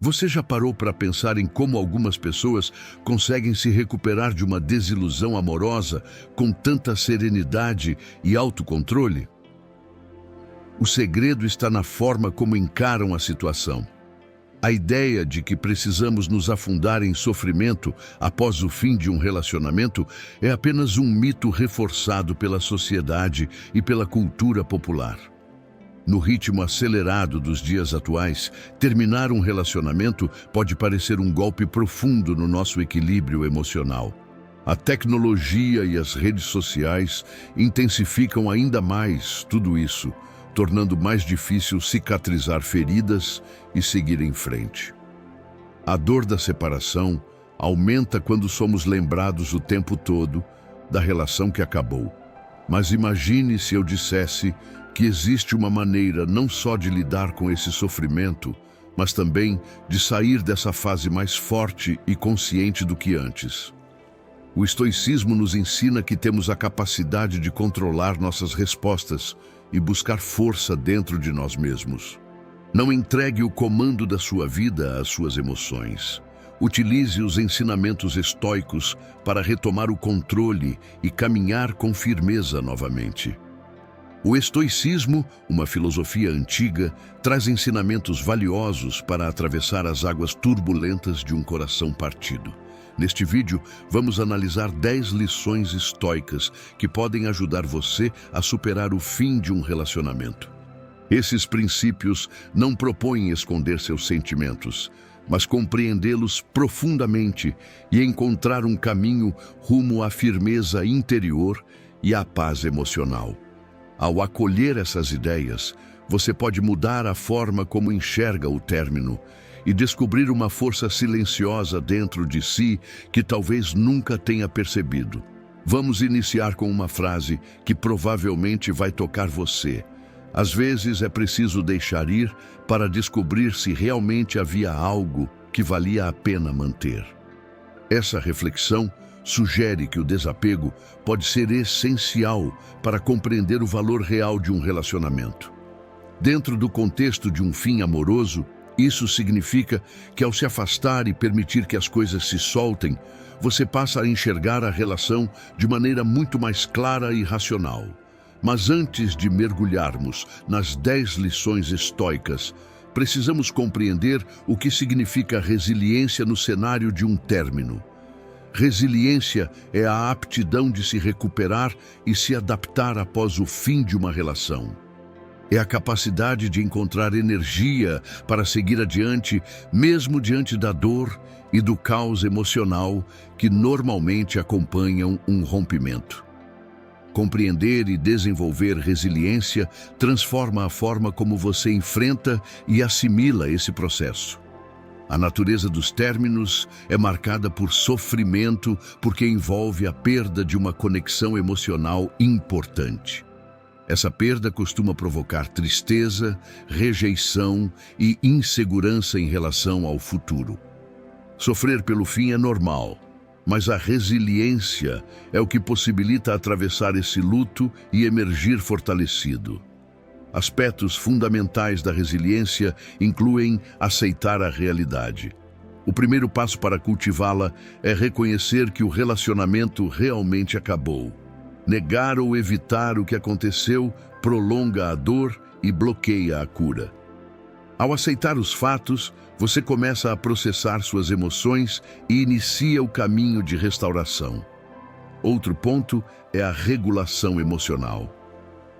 Você já parou para pensar em como algumas pessoas conseguem se recuperar de uma desilusão amorosa com tanta serenidade e autocontrole? O segredo está na forma como encaram a situação. A ideia de que precisamos nos afundar em sofrimento após o fim de um relacionamento é apenas um mito reforçado pela sociedade e pela cultura popular. No ritmo acelerado dos dias atuais, terminar um relacionamento pode parecer um golpe profundo no nosso equilíbrio emocional. A tecnologia e as redes sociais intensificam ainda mais tudo isso, tornando mais difícil cicatrizar feridas e seguir em frente. A dor da separação aumenta quando somos lembrados o tempo todo da relação que acabou. Mas imagine se eu dissesse que existe uma maneira não só de lidar com esse sofrimento, mas também de sair dessa fase mais forte e consciente do que antes. O estoicismo nos ensina que temos a capacidade de controlar nossas respostas e buscar força dentro de nós mesmos. Não entregue o comando da sua vida às suas emoções. Utilize os ensinamentos estoicos para retomar o controle e caminhar com firmeza novamente. O estoicismo, uma filosofia antiga, traz ensinamentos valiosos para atravessar as águas turbulentas de um coração partido. Neste vídeo, vamos analisar 10 lições estoicas que podem ajudar você a superar o fim de um relacionamento. Esses princípios não propõem esconder seus sentimentos, mas compreendê-los profundamente e encontrar um caminho rumo à firmeza interior e à paz emocional. Ao acolher essas ideias, você pode mudar a forma como enxerga o término e descobrir uma força silenciosa dentro de si que talvez nunca tenha percebido. Vamos iniciar com uma frase que provavelmente vai tocar você. Às vezes é preciso deixar ir para descobrir se realmente havia algo que valia a pena manter. Essa reflexão sugere que o desapego pode ser essencial para compreender o valor real de um relacionamento. Dentro do contexto de um fim amoroso, isso significa que ao se afastar e permitir que as coisas se soltem, você passa a enxergar a relação de maneira muito mais clara e racional. Mas antes de mergulharmos nas 10 lições estoicas, precisamos compreender o que significa resiliência no cenário de um término. Resiliência é a aptidão de se recuperar e se adaptar após o fim de uma relação. É a capacidade de encontrar energia para seguir adiante, mesmo diante da dor e do caos emocional que normalmente acompanham um rompimento. Compreender e desenvolver resiliência transforma a forma como você enfrenta e assimila esse processo. A natureza dos términos é marcada por sofrimento porque envolve a perda de uma conexão emocional importante. Essa perda costuma provocar tristeza, rejeição e insegurança em relação ao futuro. Sofrer pelo fim é normal, mas a resiliência é o que possibilita atravessar esse luto e emergir fortalecido. Aspectos fundamentais da resiliência incluem aceitar a realidade. O primeiro passo para cultivá-la é reconhecer que o relacionamento realmente acabou. Negar ou evitar o que aconteceu prolonga a dor e bloqueia a cura. Ao aceitar os fatos, você começa a processar suas emoções e inicia o caminho de restauração. Outro ponto é a regulação emocional.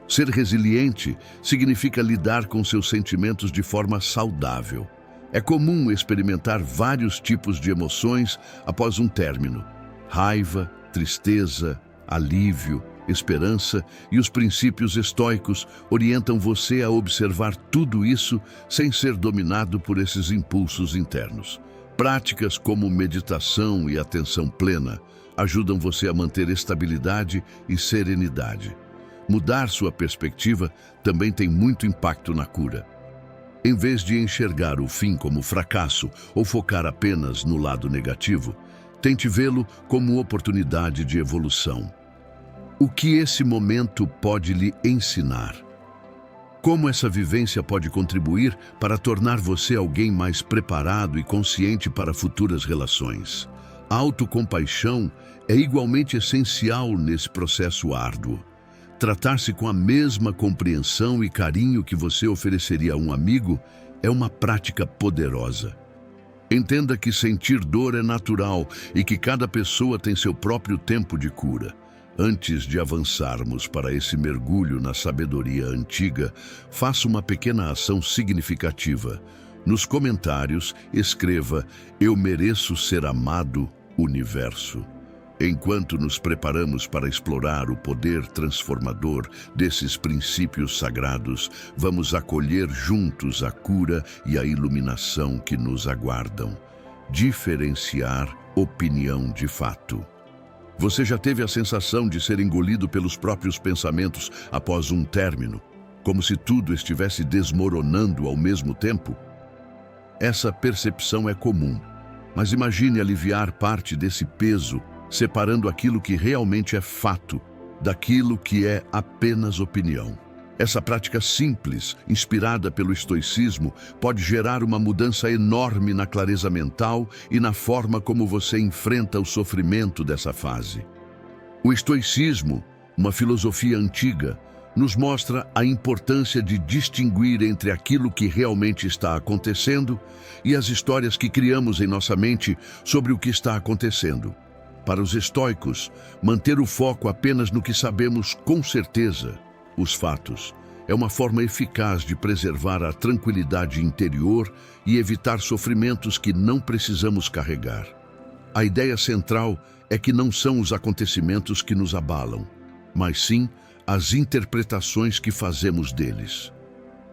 Ser resiliente significa lidar com seus sentimentos de forma saudável. É comum experimentar vários tipos de emoções após um término: raiva, tristeza, alívio, esperança, e os princípios estoicos orientam você a observar tudo isso sem ser dominado por esses impulsos internos. Práticas como meditação e atenção plena ajudam você a manter estabilidade e serenidade. Mudar sua perspectiva também tem muito impacto na cura. Em vez de enxergar o fim como fracasso ou focar apenas no lado negativo, tente vê-lo como oportunidade de evolução. O que esse momento pode lhe ensinar? Como essa vivência pode contribuir para tornar você alguém mais preparado e consciente para futuras relações? A autocompaixão é igualmente essencial nesse processo árduo. Tratar-se com a mesma compreensão e carinho que você ofereceria a um amigo é uma prática poderosa. Entenda que sentir dor é natural e que cada pessoa tem seu próprio tempo de cura. Antes de avançarmos para esse mergulho na sabedoria antiga, faça uma pequena ação significativa. Nos comentários, escreva: "Eu mereço ser amado, universo." Enquanto nos preparamos para explorar o poder transformador desses princípios sagrados, vamos acolher juntos a cura e a iluminação que nos aguardam. Diferenciar opinião de fato. Você já teve a sensação de ser engolido pelos próprios pensamentos após um término, como se tudo estivesse desmoronando ao mesmo tempo? Essa percepção é comum, mas imagine aliviar parte desse peso, separando aquilo que realmente é fato daquilo que é apenas opinião. Essa prática simples, inspirada pelo estoicismo, pode gerar uma mudança enorme na clareza mental e na forma como você enfrenta o sofrimento dessa fase. O estoicismo, uma filosofia antiga, nos mostra a importância de distinguir entre aquilo que realmente está acontecendo e as histórias que criamos em nossa mente sobre o que está acontecendo. Para os estoicos, manter o foco apenas no que sabemos com certeza, os fatos, é uma forma eficaz de preservar a tranquilidade interior e evitar sofrimentos que não precisamos carregar. A ideia central é que não são os acontecimentos que nos abalam, mas sim as interpretações que fazemos deles.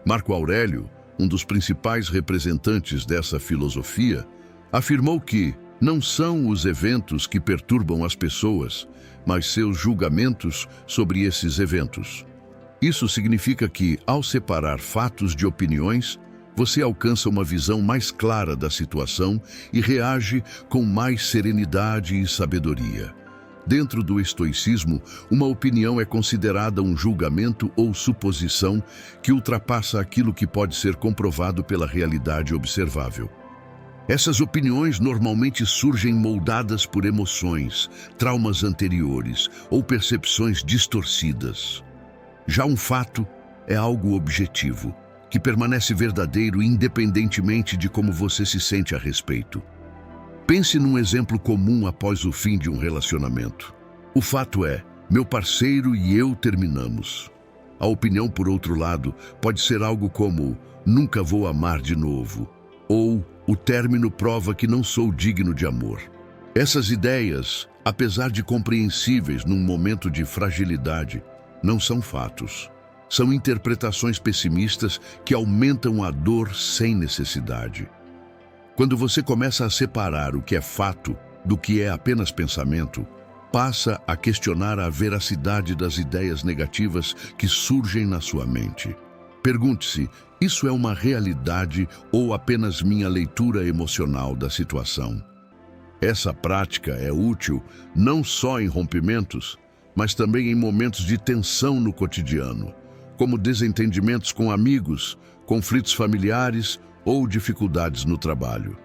Marco Aurélio, um dos principais representantes dessa filosofia, afirmou que não são os eventos que perturbam as pessoas, mas seus julgamentos sobre esses eventos. Isso significa que, ao separar fatos de opiniões, você alcança uma visão mais clara da situação e reage com mais serenidade e sabedoria. Dentro do estoicismo, uma opinião é considerada um julgamento ou suposição que ultrapassa aquilo que pode ser comprovado pela realidade observável. Essas opiniões normalmente surgem moldadas por emoções, traumas anteriores ou percepções distorcidas. Já um fato é algo objetivo, que permanece verdadeiro independentemente de como você se sente a respeito. Pense num exemplo comum após o fim de um relacionamento. O fato é, meu parceiro e eu terminamos. A opinião, por outro lado, pode ser algo como: nunca vou amar de novo, ou o término prova que não sou digno de amor. Essas ideias, apesar de compreensíveis num momento de fragilidade, não são fatos. São interpretações pessimistas que aumentam a dor sem necessidade. Quando você começa a separar o que é fato do que é apenas pensamento, passa a questionar a veracidade das ideias negativas que surgem na sua mente. Pergunte-se: isso é uma realidade ou apenas minha leitura emocional da situação? Essa prática é útil não só em rompimentos, mas também em momentos de tensão no cotidiano, como desentendimentos com amigos, conflitos familiares ou dificuldades no trabalho.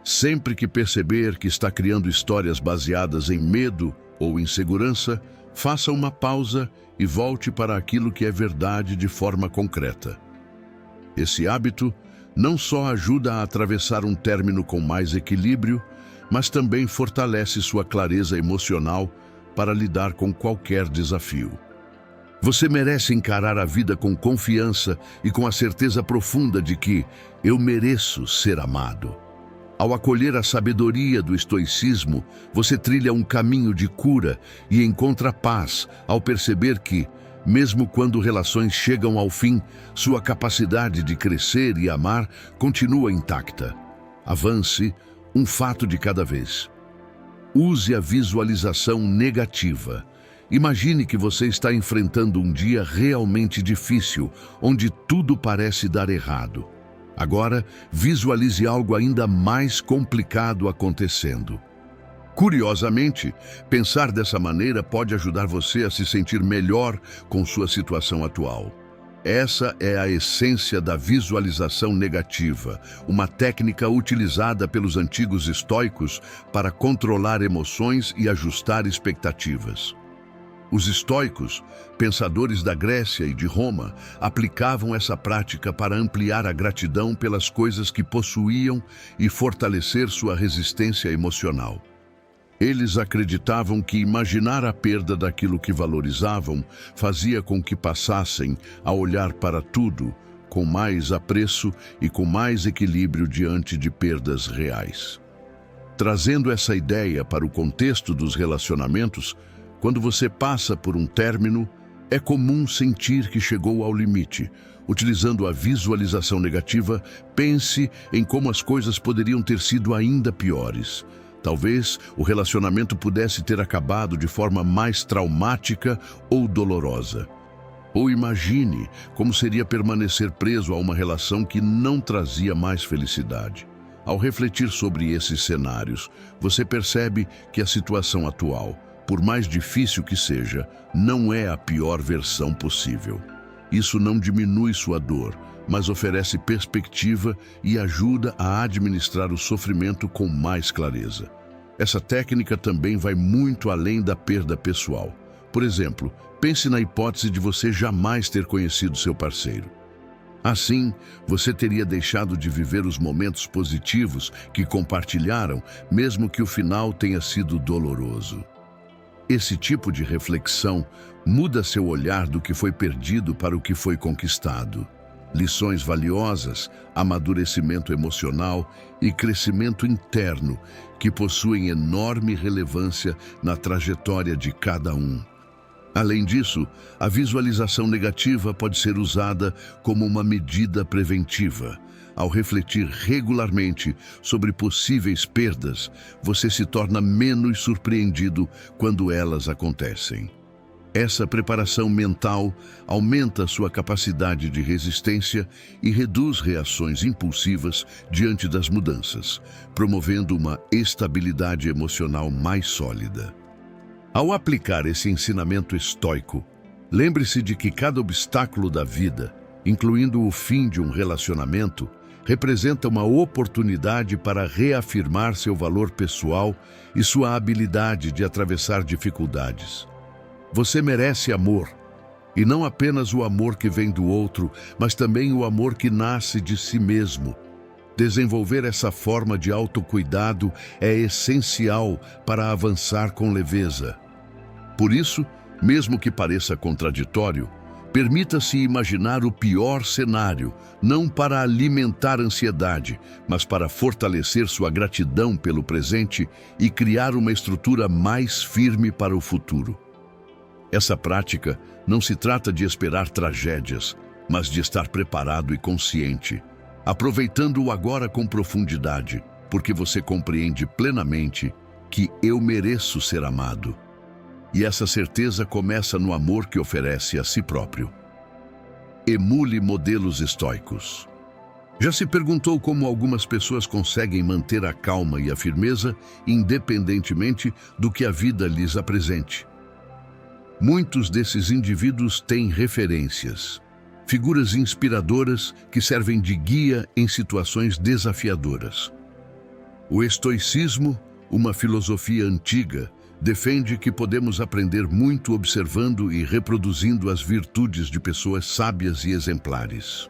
Sempre que perceber que está criando histórias baseadas em medo ou insegurança, faça uma pausa e volte para aquilo que é verdade de forma concreta. Esse hábito não só ajuda a atravessar um término com mais equilíbrio, mas também fortalece sua clareza emocional para lidar com qualquer desafio. Você merece encarar a vida com confiança e com a certeza profunda de que eu mereço ser amado. Ao acolher a sabedoria do estoicismo, você trilha um caminho de cura e encontra paz ao perceber que, mesmo quando relações chegam ao fim, sua capacidade de crescer e amar continua intacta. Avance um fato de cada vez. Use a visualização negativa. Imagine que você está enfrentando um dia realmente difícil, onde tudo parece dar errado. Agora, visualize algo ainda mais complicado acontecendo. Curiosamente, pensar dessa maneira pode ajudar você a se sentir melhor com sua situação atual. Essa é a essência da visualização negativa, uma técnica utilizada pelos antigos estoicos para controlar emoções e ajustar expectativas. Os estoicos, pensadores da Grécia e de Roma, aplicavam essa prática para ampliar a gratidão pelas coisas que possuíam e fortalecer sua resistência emocional. Eles acreditavam que imaginar a perda daquilo que valorizavam fazia com que passassem a olhar para tudo com mais apreço e com mais equilíbrio diante de perdas reais. Trazendo essa ideia para o contexto dos relacionamentos, quando você passa por um término, é comum sentir que chegou ao limite. Utilizando a visualização negativa, pense em como as coisas poderiam ter sido ainda piores. Talvez o relacionamento pudesse ter acabado de forma mais traumática ou dolorosa. Ou imagine como seria permanecer preso a uma relação que não trazia mais felicidade. Ao refletir sobre esses cenários, você percebe que a situação atual, por mais difícil que seja, não é a pior versão possível. Isso não diminui sua dor, mas oferece perspectiva e ajuda a administrar o sofrimento com mais clareza. Essa técnica também vai muito além da perda pessoal. Por exemplo, pense na hipótese de você jamais ter conhecido seu parceiro. Assim, você teria deixado de viver os momentos positivos que compartilharam, mesmo que o final tenha sido doloroso. Esse tipo de reflexão muda seu olhar do que foi perdido para o que foi conquistado. Lições valiosas, amadurecimento emocional e crescimento interno que possuem enorme relevância na trajetória de cada um. Além disso, a visualização negativa pode ser usada como uma medida preventiva. Ao refletir regularmente sobre possíveis perdas, você se torna menos surpreendido quando elas acontecem. Essa preparação mental aumenta sua capacidade de resistência e reduz reações impulsivas diante das mudanças, promovendo uma estabilidade emocional mais sólida. Ao aplicar esse ensinamento estoico, lembre-se de que cada obstáculo da vida, incluindo o fim de um relacionamento, representa uma oportunidade para reafirmar seu valor pessoal e sua habilidade de atravessar dificuldades. Você merece amor, e não apenas o amor que vem do outro, mas também o amor que nasce de si mesmo. Desenvolver essa forma de autocuidado é essencial para avançar com leveza. Por isso, mesmo que pareça contraditório, permita-se imaginar o pior cenário, não para alimentar ansiedade, mas para fortalecer sua gratidão pelo presente e criar uma estrutura mais firme para o futuro. Essa prática não se trata de esperar tragédias, mas de estar preparado e consciente, aproveitando o agora com profundidade, porque você compreende plenamente que eu mereço ser amado. E essa certeza começa no amor que oferece a si próprio. Emule modelos estoicos. Já se perguntou como algumas pessoas conseguem manter a calma e a firmeza, independentemente do que a vida lhes apresente? Muitos desses indivíduos têm referências, figuras inspiradoras que servem de guia em situações desafiadoras. O estoicismo, uma filosofia antiga, defende que podemos aprender muito observando e reproduzindo as virtudes de pessoas sábias e exemplares.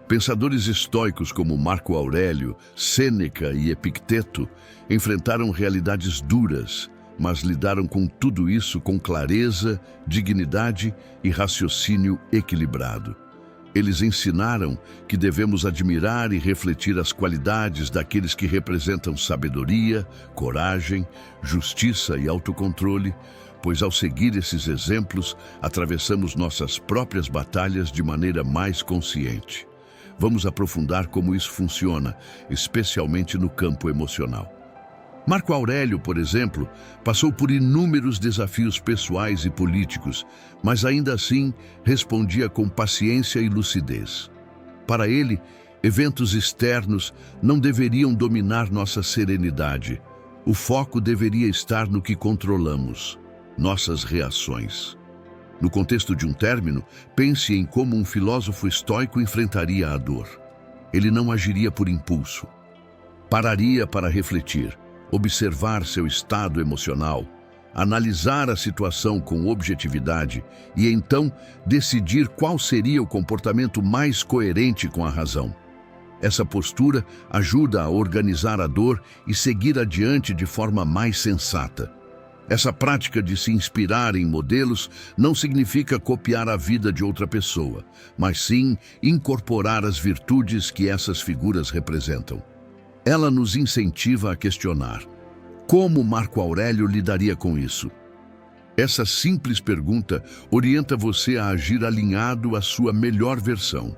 Pensadores estoicos como Marco Aurélio, Sêneca e Epicteto enfrentaram realidades duras, mas lidaram com tudo isso com clareza, dignidade e raciocínio equilibrado. Eles ensinaram que devemos admirar e refletir as qualidades daqueles que representam sabedoria, coragem, justiça e autocontrole, pois ao seguir esses exemplos, atravessamos nossas próprias batalhas de maneira mais consciente. Vamos aprofundar como isso funciona, especialmente no campo emocional. Marco Aurélio, por exemplo, passou por inúmeros desafios pessoais e políticos, mas ainda assim respondia com paciência e lucidez. Para ele, eventos externos não deveriam dominar nossa serenidade. O foco deveria estar no que controlamos, nossas reações. No contexto de um término, pense em como um filósofo estoico enfrentaria a dor. Ele não agiria por impulso. Pararia para refletir, observar seu estado emocional, analisar a situação com objetividade e então decidir qual seria o comportamento mais coerente com a razão. Essa postura ajuda a organizar a dor e seguir adiante de forma mais sensata. Essa prática de se inspirar em modelos não significa copiar a vida de outra pessoa, mas sim incorporar as virtudes que essas figuras representam. Ela nos incentiva a questionar: como Marco Aurélio lidaria com isso? Essa simples pergunta orienta você a agir alinhado à sua melhor versão.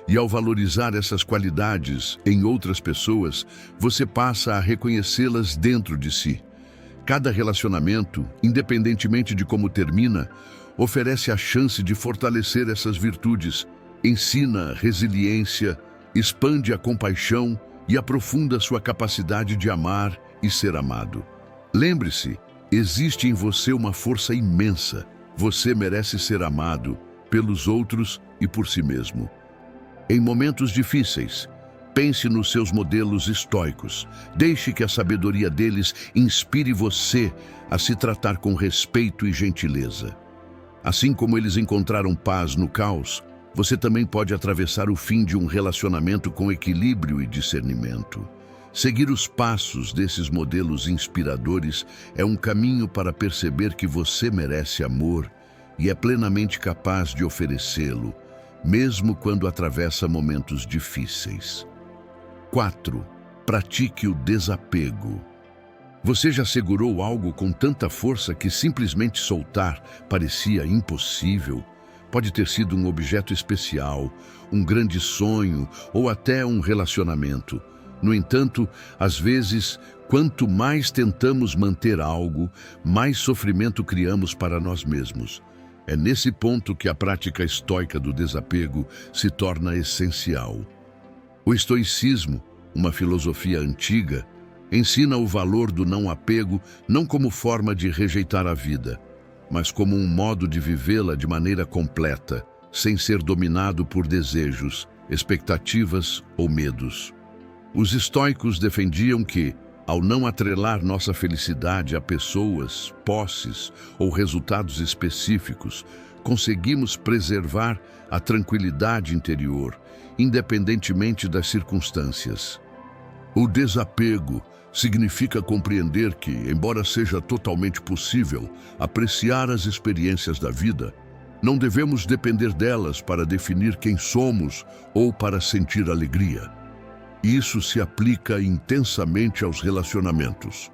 E ao valorizar essas qualidades em outras pessoas, você passa a reconhecê-las dentro de si. Cada relacionamento, independentemente de como termina, oferece a chance de fortalecer essas virtudes, ensina resiliência, expande a compaixão e aprofunda sua capacidade de amar e ser amado. Lembre-se, existe em você uma força imensa. Você merece ser amado pelos outros e por si mesmo. Em momentos difíceis, pense nos seus modelos estoicos. Deixe que a sabedoria deles inspire você a se tratar com respeito e gentileza. Assim como eles encontraram paz no caos, você também pode atravessar o fim de um relacionamento com equilíbrio e discernimento. Seguir os passos desses modelos inspiradores é um caminho para perceber que você merece amor e é plenamente capaz de oferecê-lo, mesmo quando atravessa momentos difíceis. 4. Pratique o desapego. Você já segurou algo com tanta força que simplesmente soltar parecia impossível? Pode ter sido um objeto especial, um grande sonho ou até um relacionamento. No entanto, às vezes, quanto mais tentamos manter algo, mais sofrimento criamos para nós mesmos. É nesse ponto que a prática estoica do desapego se torna essencial. O estoicismo, uma filosofia antiga, ensina o valor do não apego não como forma de rejeitar a vida, mas como um modo de vivê-la de maneira completa, sem ser dominado por desejos, expectativas ou medos. Os estoicos defendiam que, ao não atrelar nossa felicidade a pessoas, posses ou resultados específicos, conseguimos preservar a tranquilidade interior, independentemente das circunstâncias. O desapego significa compreender que, embora seja totalmente possível apreciar as experiências da vida, não devemos depender delas para definir quem somos ou para sentir alegria. Isso se aplica intensamente aos relacionamentos.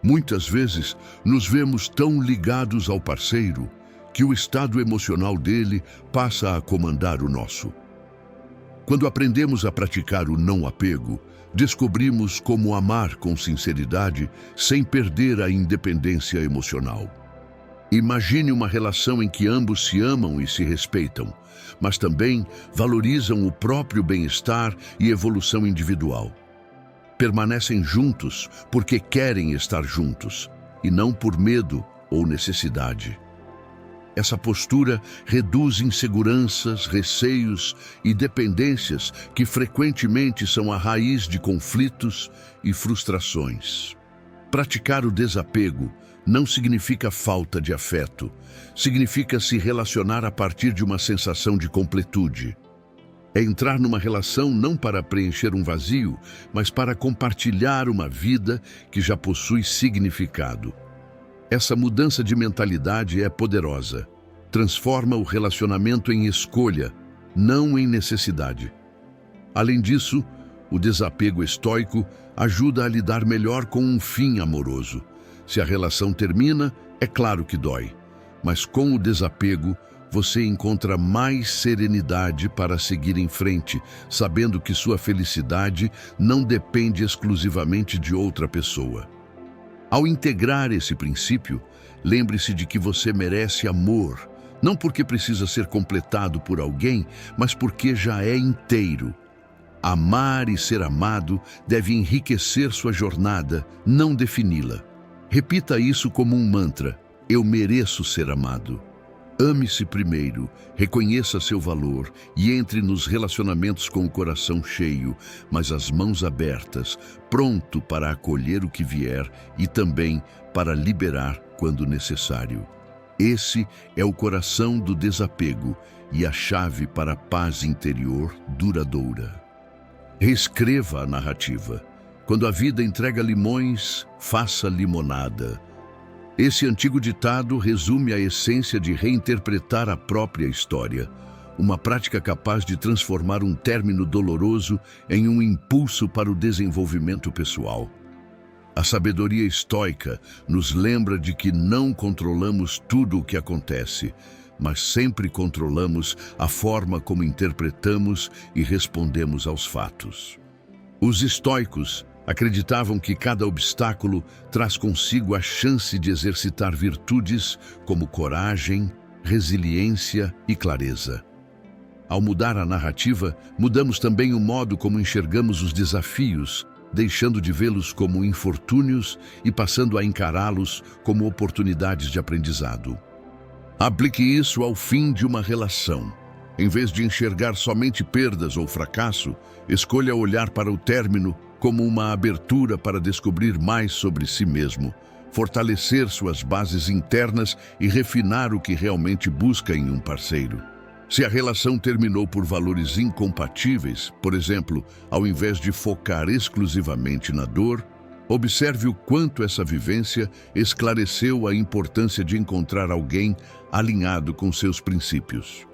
Muitas vezes, nos vemos tão ligados ao parceiro que o estado emocional dele passa a comandar o nosso. Quando aprendemos a praticar o não apego, descobrimos como amar com sinceridade sem perder a independência emocional. Imagine uma relação em que ambos se amam e se respeitam, mas também valorizam o próprio bem-estar e evolução individual. Permanecem juntos porque querem estar juntos, e não por medo ou necessidade. Essa postura reduz inseguranças, receios e dependências que frequentemente são a raiz de conflitos e frustrações. Praticar o desapego não significa falta de afeto, significa se relacionar a partir de uma sensação de completude. É entrar numa relação não para preencher um vazio, mas para compartilhar uma vida que já possui significado. Essa mudança de mentalidade é poderosa. Transforma o relacionamento em escolha, não em necessidade. Além disso, o desapego estoico ajuda a lidar melhor com um fim amoroso. Se a relação termina, é claro que dói, mas com o desapego, você encontra mais serenidade para seguir em frente, sabendo que sua felicidade não depende exclusivamente de outra pessoa. Ao integrar esse princípio, lembre-se de que você merece amor, não porque precisa ser completado por alguém, mas porque já é inteiro. Amar e ser amado deve enriquecer sua jornada, não defini-la. Repita isso como um mantra: eu mereço ser amado. Ame-se primeiro, reconheça seu valor e entre nos relacionamentos com o coração cheio, mas as mãos abertas, pronto para acolher o que vier e também para liberar quando necessário. Esse é o coração do desapego e a chave para a paz interior duradoura. Reescreva a narrativa. Quando a vida entrega limões, faça limonada. Esse antigo ditado resume a essência de reinterpretar a própria história, uma prática capaz de transformar um término doloroso em um impulso para o desenvolvimento pessoal. A sabedoria estoica nos lembra de que não controlamos tudo o que acontece, mas sempre controlamos a forma como interpretamos e respondemos aos fatos. Os estoicos acreditavam que cada obstáculo traz consigo a chance de exercitar virtudes como coragem, resiliência e clareza. Ao mudar a narrativa, mudamos também o modo como enxergamos os desafios, deixando de vê-los como infortúnios e passando a encará-los como oportunidades de aprendizado. Aplique isso ao fim de uma relação. Em vez de enxergar somente perdas ou fracasso, escolha olhar para o término como uma abertura para descobrir mais sobre si mesmo, fortalecer suas bases internas e refinar o que realmente busca em um parceiro. Se a relação terminou por valores incompatíveis, por exemplo, ao invés de focar exclusivamente na dor, observe o quanto essa vivência esclareceu a importância de encontrar alguém alinhado com seus princípios.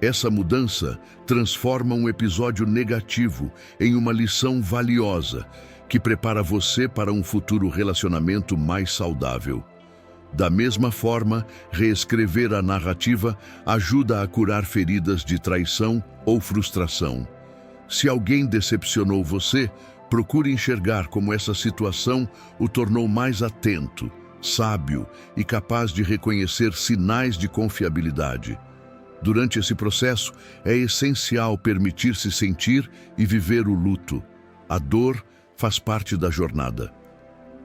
Essa mudança transforma um episódio negativo em uma lição valiosa que prepara você para um futuro relacionamento mais saudável. Da mesma forma, reescrever a narrativa ajuda a curar feridas de traição ou frustração. Se alguém decepcionou você, procure enxergar como essa situação o tornou mais atento, sábio e capaz de reconhecer sinais de confiabilidade. Durante esse processo, é essencial permitir-se sentir e viver o luto. A dor faz parte da jornada.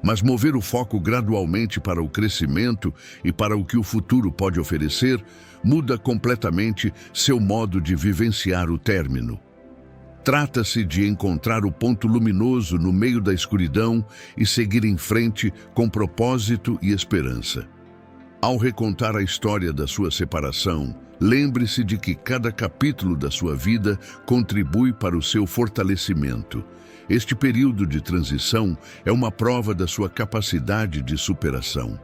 Mas mover o foco gradualmente para o crescimento e para o que o futuro pode oferecer, muda completamente seu modo de vivenciar o término. Trata-se de encontrar o ponto luminoso no meio da escuridão e seguir em frente com propósito e esperança. Ao recontar a história da sua separação, lembre-se de que cada capítulo da sua vida contribui para o seu fortalecimento. Este período de transição é uma prova da sua capacidade de superação.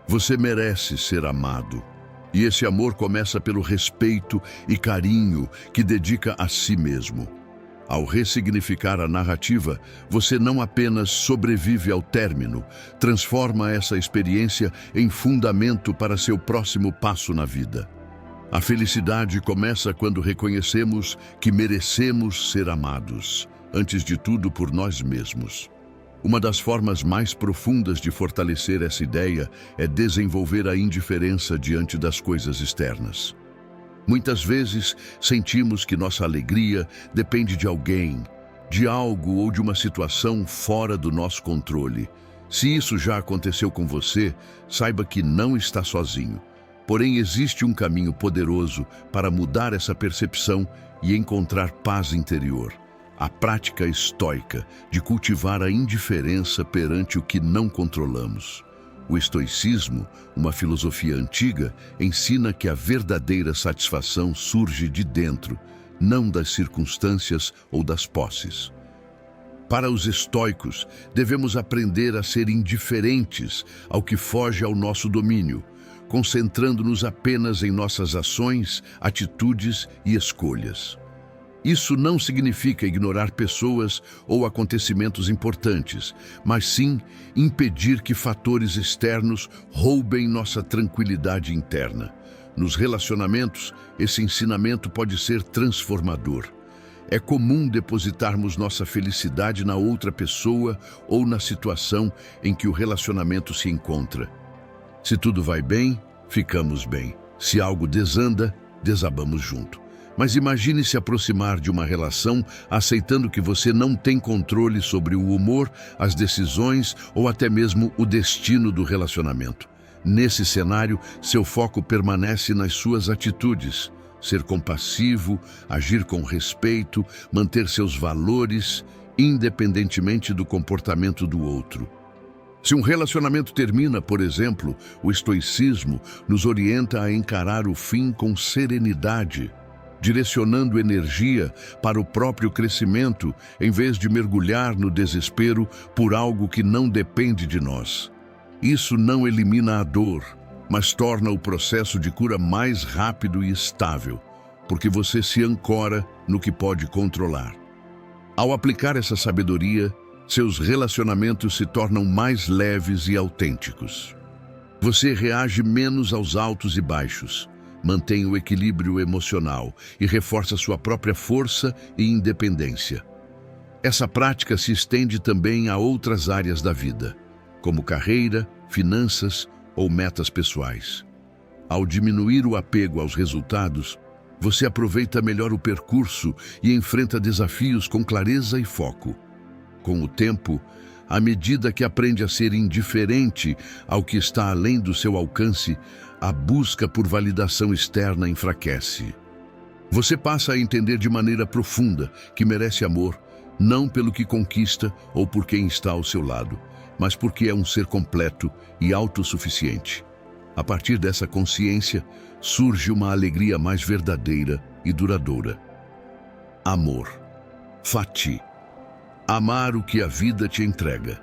Você merece ser amado. E esse amor começa pelo respeito e carinho que dedica a si mesmo. Ao ressignificar a narrativa, você não apenas sobrevive ao término, transforma essa experiência em fundamento para seu próximo passo na vida. A felicidade começa quando reconhecemos que merecemos ser amados, antes de tudo por nós mesmos. Uma das formas mais profundas de fortalecer essa ideia é desenvolver a indiferença diante das coisas externas. Muitas vezes sentimos que nossa alegria depende de alguém, de algo ou de uma situação fora do nosso controle. Se isso já aconteceu com você, saiba que não está sozinho. Porém, existe um caminho poderoso para mudar essa percepção e encontrar paz interior. A prática estoica de cultivar a indiferença perante o que não controlamos. O estoicismo, uma filosofia antiga, ensina que a verdadeira satisfação surge de dentro, não das circunstâncias ou das posses. Para os estoicos, devemos aprender a ser indiferentes ao que foge ao nosso domínio, concentrando-nos apenas em nossas ações, atitudes e escolhas. Isso não significa ignorar pessoas ou acontecimentos importantes, mas sim impedir que fatores externos roubem nossa tranquilidade interna. Nos relacionamentos, esse ensinamento pode ser transformador. É comum depositarmos nossa felicidade na outra pessoa ou na situação em que o relacionamento se encontra. Se tudo vai bem, ficamos bem. Se algo desanda, desabamos junto. Mas imagine se aproximar de uma relação aceitando que você não tem controle sobre o humor, as decisões ou até mesmo o destino do relacionamento. Nesse cenário, seu foco permanece nas suas atitudes. Ser compassivo, agir com respeito, manter seus valores, independentemente do comportamento do outro. Se um relacionamento termina, por exemplo, o estoicismo nos orienta a encarar o fim com serenidade, direcionando energia para o próprio crescimento, em vez de mergulhar no desespero por algo que não depende de nós. Isso não elimina a dor, mas torna o processo de cura mais rápido e estável, porque você se ancora no que pode controlar. Ao aplicar essa sabedoria, seus relacionamentos se tornam mais leves e autênticos. Você reage menos aos altos e baixos, mantém o equilíbrio emocional e reforça sua própria força e independência. Essa prática se estende também a outras áreas da vida, como carreira, finanças ou metas pessoais. Ao diminuir o apego aos resultados, você aproveita melhor o percurso e enfrenta desafios com clareza e foco. Com o tempo, à medida que aprende a ser indiferente ao que está além do seu alcance, a busca por validação externa enfraquece. Você passa a entender de maneira profunda que merece amor, não pelo que conquista ou por quem está ao seu lado, mas porque é um ser completo e autossuficiente. A partir dessa consciência, surge uma alegria mais verdadeira e duradoura. Amor. Fati. Amar o que a vida te entrega.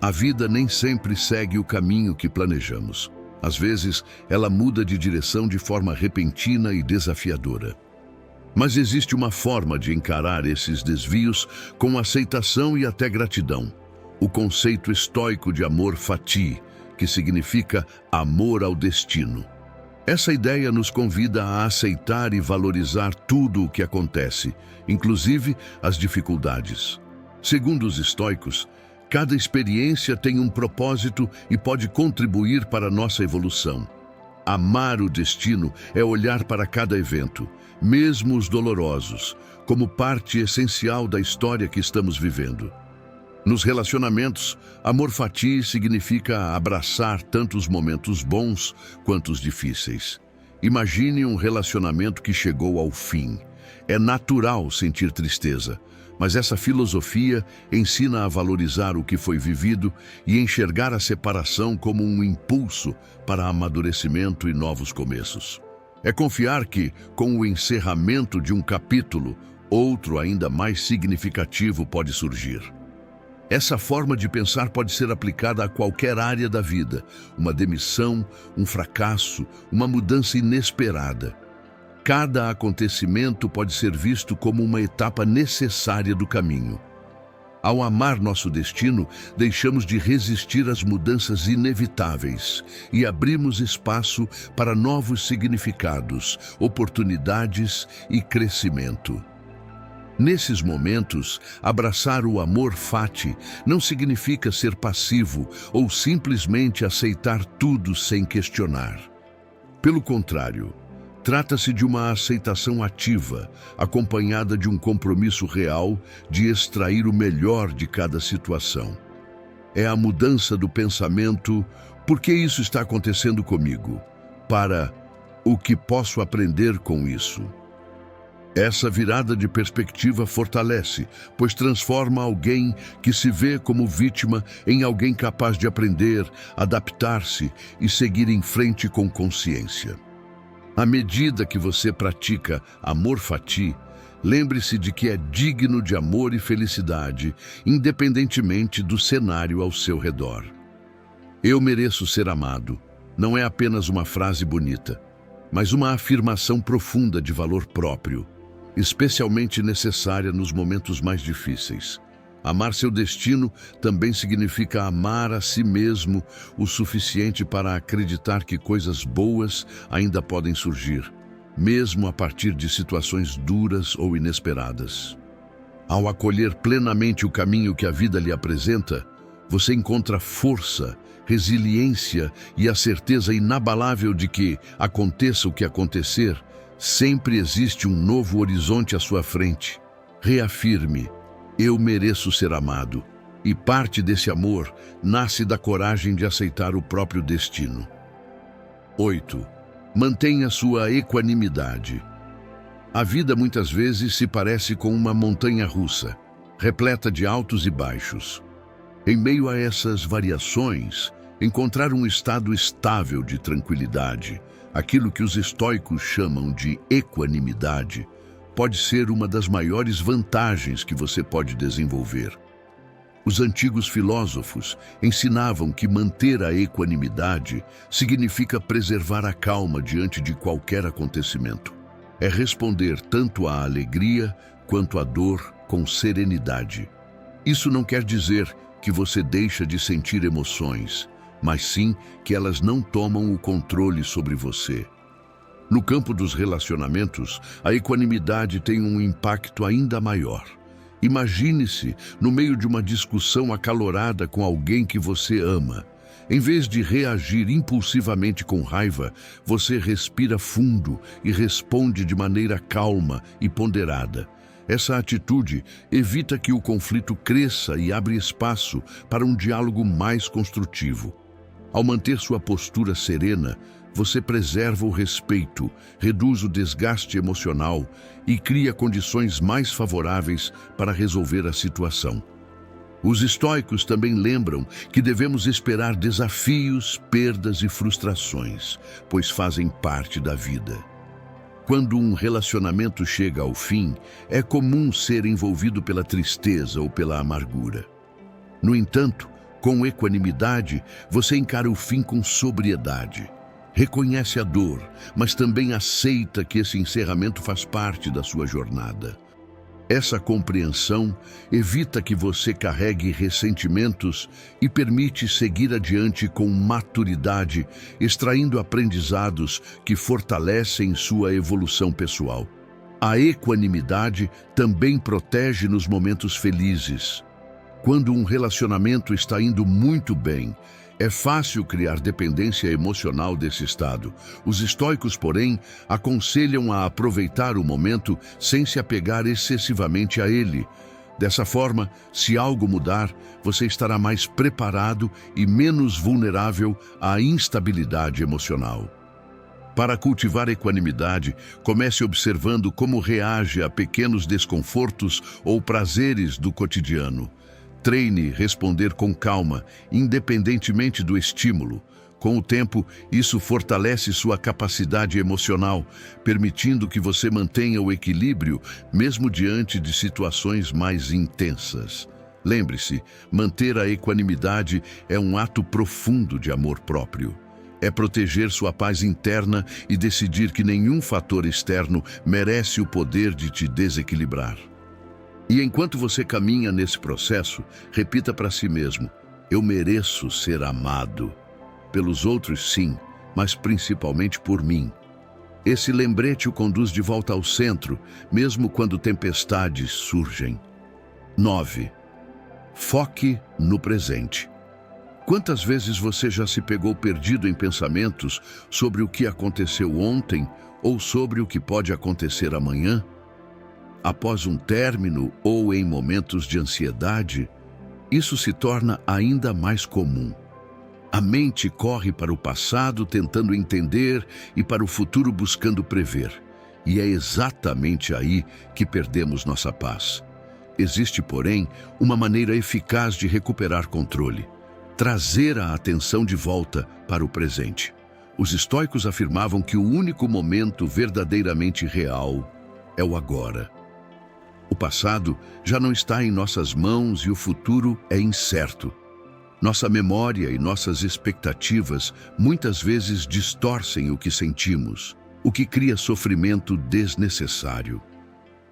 A vida nem sempre segue o caminho que planejamos. Às vezes, ela muda de direção de forma repentina e desafiadora. Mas existe uma forma de encarar esses desvios com aceitação e até gratidão. O conceito estoico de amor fati, que significa amor ao destino. Essa ideia nos convida a aceitar e valorizar tudo o que acontece, inclusive as dificuldades. Segundo os estoicos, cada experiência tem um propósito e pode contribuir para a nossa evolução. Amar o destino é olhar para cada evento, mesmo os dolorosos, como parte essencial da história que estamos vivendo. Nos relacionamentos, amor fati significa abraçar tanto os momentos bons quanto os difíceis. Imagine um relacionamento que chegou ao fim. É natural sentir tristeza, mas essa filosofia ensina a valorizar o que foi vivido e enxergar a separação como um impulso para amadurecimento e novos começos. É confiar que, com o encerramento de um capítulo, outro ainda mais significativo pode surgir. Essa forma de pensar pode ser aplicada a qualquer área da vida, uma demissão, um fracasso, uma mudança inesperada. Cada acontecimento pode ser visto como uma etapa necessária do caminho. Ao amar nosso destino, deixamos de resistir às mudanças inevitáveis e abrimos espaço para novos significados, oportunidades e crescimento. Nesses momentos, abraçar o amor fati não significa ser passivo ou simplesmente aceitar tudo sem questionar. Pelo contrário, trata-se de uma aceitação ativa, acompanhada de um compromisso real de extrair o melhor de cada situação. É a mudança do pensamento, por que isso está acontecendo comigo? Para o que posso aprender com isso? Essa virada de perspectiva fortalece, pois transforma alguém que se vê como vítima em alguém capaz de aprender, adaptar-se e seguir em frente com consciência. À medida que você pratica amor fati, lembre-se de que é digno de amor e felicidade, independentemente do cenário ao seu redor. Eu mereço ser amado não é apenas uma frase bonita, mas uma afirmação profunda de valor próprio, especialmente necessária nos momentos mais difíceis. Amar seu destino também significa amar a si mesmo o suficiente para acreditar que coisas boas ainda podem surgir, mesmo a partir de situações duras ou inesperadas. Ao acolher plenamente o caminho que a vida lhe apresenta, você encontra força, resiliência e a certeza inabalável de que, aconteça o que acontecer, sempre existe um novo horizonte à sua frente. Reafirme: eu mereço ser amado. E parte desse amor nasce da coragem de aceitar o próprio destino. 8. Mantenha sua equanimidade. A vida muitas vezes se parece com uma montanha-russa, repleta de altos e baixos. Em meio a essas variações, encontrar um estado estável de tranquilidade, aquilo que os estoicos chamam de equanimidade, pode ser uma das maiores vantagens que você pode desenvolver. Os antigos filósofos ensinavam que manter a equanimidade significa preservar a calma diante de qualquer acontecimento. É responder tanto à alegria quanto à dor com serenidade. Isso não quer dizer que você deixa de sentir emoções, mas sim que elas não tomam o controle sobre você. No campo dos relacionamentos, a equanimidade tem um impacto ainda maior. Imagine-se no meio de uma discussão acalorada com alguém que você ama. Em vez de reagir impulsivamente com raiva, você respira fundo e responde de maneira calma e ponderada. Essa atitude evita que o conflito cresça e abre espaço para um diálogo mais construtivo. Ao manter sua postura serena, você preserva o respeito, reduz o desgaste emocional e cria condições mais favoráveis para resolver a situação. Os estoicos também lembram que devemos esperar desafios, perdas e frustrações, pois fazem parte da vida. Quando um relacionamento chega ao fim, é comum ser envolvido pela tristeza ou pela amargura. No entanto, com equanimidade, você encara o fim com sobriedade. Reconhece a dor, mas também aceita que esse encerramento faz parte da sua jornada. Essa compreensão evita que você carregue ressentimentos e permite seguir adiante com maturidade, extraindo aprendizados que fortalecem sua evolução pessoal. A equanimidade também protege nos momentos felizes. Quando um relacionamento está indo muito bem, é fácil criar dependência emocional desse estado. Os estoicos, porém, aconselham a aproveitar o momento sem se apegar excessivamente a ele. Dessa forma, se algo mudar, você estará mais preparado e menos vulnerável à instabilidade emocional. Para cultivar equanimidade, comece observando como reage a pequenos desconfortos ou prazeres do cotidiano. Treine responder com calma, independentemente do estímulo. Com o tempo, isso fortalece sua capacidade emocional, permitindo que você mantenha o equilíbrio mesmo diante de situações mais intensas. Lembre-se, manter a equanimidade é um ato profundo de amor próprio. É proteger sua paz interna e decidir que nenhum fator externo merece o poder de te desequilibrar. E enquanto você caminha nesse processo, repita para si mesmo: eu mereço ser amado. Pelos outros, sim, mas principalmente por mim. Esse lembrete o conduz de volta ao centro, mesmo quando tempestades surgem. 9. Foque no presente. Quantas vezes você já se pegou perdido em pensamentos sobre o que aconteceu ontem ou sobre o que pode acontecer amanhã? Após um término ou em momentos de ansiedade, isso se torna ainda mais comum. A mente corre para o passado tentando entender e para o futuro buscando prever. E é exatamente aí que perdemos nossa paz. Existe, porém, uma maneira eficaz de recuperar controle: trazer a atenção de volta para o presente. Os estoicos afirmavam que o único momento verdadeiramente real é o agora. O passado já não está em nossas mãos e o futuro é incerto. Nossa memória e nossas expectativas muitas vezes distorcem o que sentimos, o que cria sofrimento desnecessário.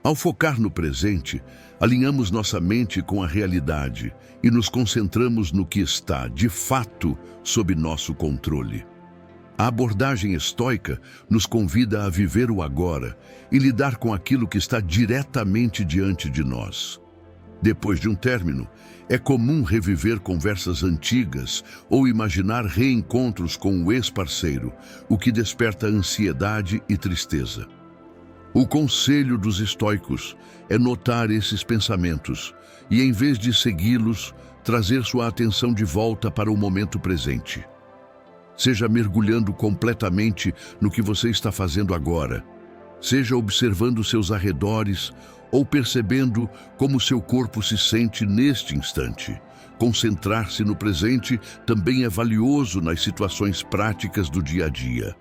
Ao focar no presente, alinhamos nossa mente com a realidade e nos concentramos no que está, de fato, sob nosso controle. A abordagem estoica nos convida a viver o agora e lidar com aquilo que está diretamente diante de nós. Depois de um término, é comum reviver conversas antigas ou imaginar reencontros com o ex-parceiro, o que desperta ansiedade e tristeza. O conselho dos estoicos é notar esses pensamentos e, em vez de segui-los, trazer sua atenção de volta para o momento presente. Seja mergulhando completamente no que você está fazendo agora, seja observando seus arredores ou percebendo como seu corpo se sente neste instante. Concentrar-se no presente também é valioso nas situações práticas do dia a dia.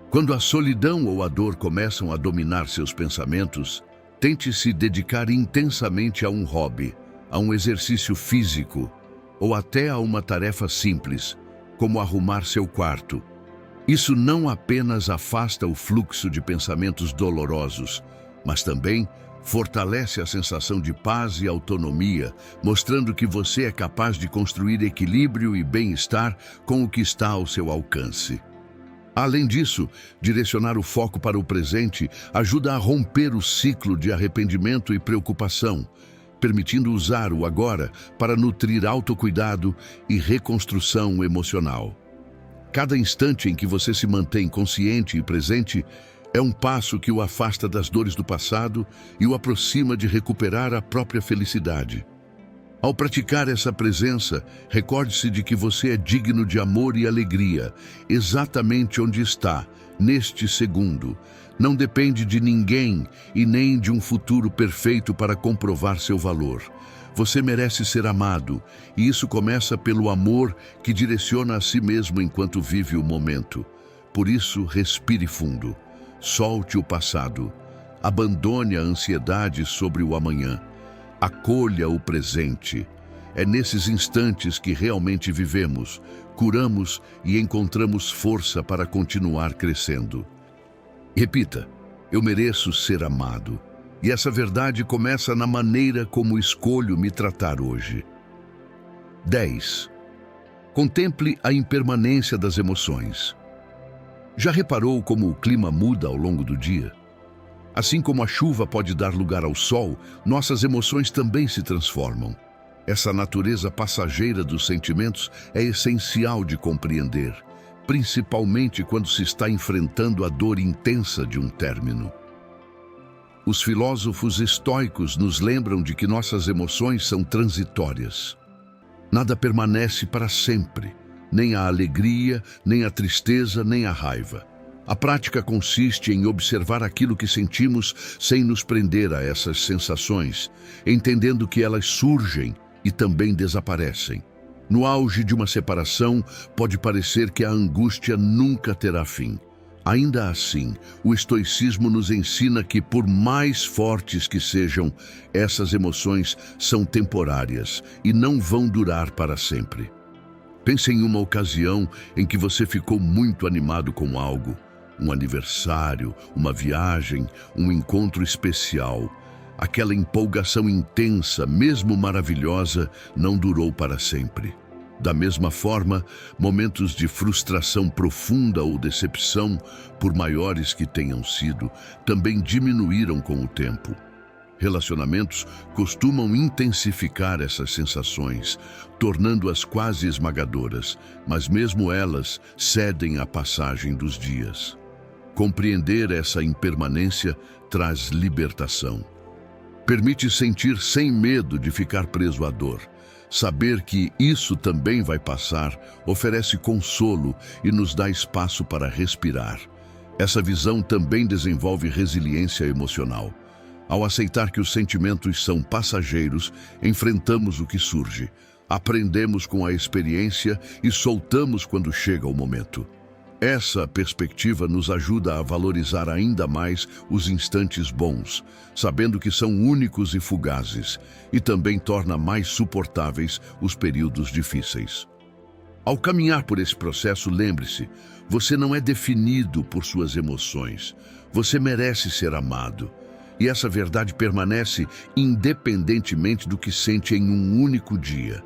Quando a solidão ou a dor começam a dominar seus pensamentos, tente se dedicar intensamente a um hobby, a um exercício físico ou até a uma tarefa simples, como arrumar seu quarto. Isso não apenas afasta o fluxo de pensamentos dolorosos, mas também fortalece a sensação de paz e autonomia, mostrando que você é capaz de construir equilíbrio e bem-estar com o que está ao seu alcance. Além disso, direcionar o foco para o presente ajuda a romper o ciclo de arrependimento e preocupação, permitindo usar o agora para nutrir autocuidado e reconstrução emocional. Cada instante em que você se mantém consciente e presente é um passo que o afasta das dores do passado e o aproxima de recuperar a própria felicidade. Ao praticar essa presença, recorde-se de que você é digno de amor e alegria, exatamente onde está, neste segundo. Não depende de ninguém e nem de um futuro perfeito para comprovar seu valor. Você merece ser amado, e isso começa pelo amor que direciona a si mesmo enquanto vive o momento. Por isso, respire fundo. Solte o passado. Abandone a ansiedade sobre o amanhã. Acolha o presente. É nesses instantes que realmente vivemos, curamos e encontramos força para continuar crescendo. Repita: eu mereço ser amado. E essa verdade começa na maneira como escolho me tratar hoje. 10. Contemple a impermanência das emoções. Já reparou como o clima muda ao longo do dia? Assim como a chuva pode dar lugar ao sol, nossas emoções também se transformam. Essa natureza passageira dos sentimentos é essencial de compreender, principalmente quando se está enfrentando a dor intensa de um término. Os filósofos estoicos nos lembram de que nossas emoções são transitórias. Nada permanece para sempre, nem a alegria, nem a tristeza, nem a raiva. A prática consiste em observar aquilo que sentimos sem nos prender a essas sensações, entendendo que elas surgem e também desaparecem. No auge de uma separação, pode parecer que a angústia nunca terá fim. Ainda assim, o estoicismo nos ensina que, por mais fortes que sejam, essas emoções são temporárias e não vão durar para sempre. Pense em uma ocasião em que você ficou muito animado com algo. Um aniversário, uma viagem, um encontro especial. Aquela empolgação intensa, mesmo maravilhosa, não durou para sempre. Da mesma forma, momentos de frustração profunda ou decepção, por maiores que tenham sido, também diminuíram com o tempo. Relacionamentos costumam intensificar essas sensações, tornando-as quase esmagadoras, mas mesmo elas cedem à passagem dos dias. Compreender essa impermanência traz libertação. Permite sentir sem medo de ficar preso à dor. Saber que isso também vai passar oferece consolo e nos dá espaço para respirar. Essa visão também desenvolve resiliência emocional. Ao aceitar que os sentimentos são passageiros, enfrentamos o que surge, aprendemos com a experiência e soltamos quando chega o momento. Essa perspectiva nos ajuda a valorizar ainda mais os instantes bons, sabendo que são únicos e fugazes, e também torna mais suportáveis os períodos difíceis. Ao caminhar por esse processo, lembre-se, você não é definido por suas emoções, você merece ser amado. E essa verdade permanece independentemente do que sente em um único dia.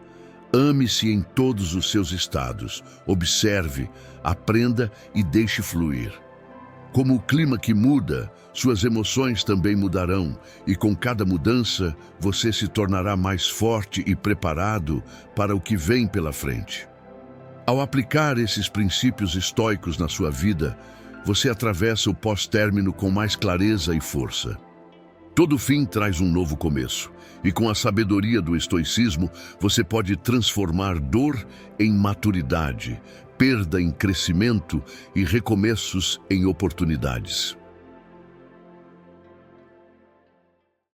Ame-se em todos os seus estados, observe, aprenda e deixe fluir. Como o clima que muda, suas emoções também mudarão, e com cada mudança, você se tornará mais forte e preparado para o que vem pela frente. Ao aplicar esses princípios estoicos na sua vida, você atravessa o pós-término com mais clareza e força. Todo fim traz um novo começo, e com a sabedoria do estoicismo, você pode transformar dor em maturidade, perda em crescimento e recomeços em oportunidades.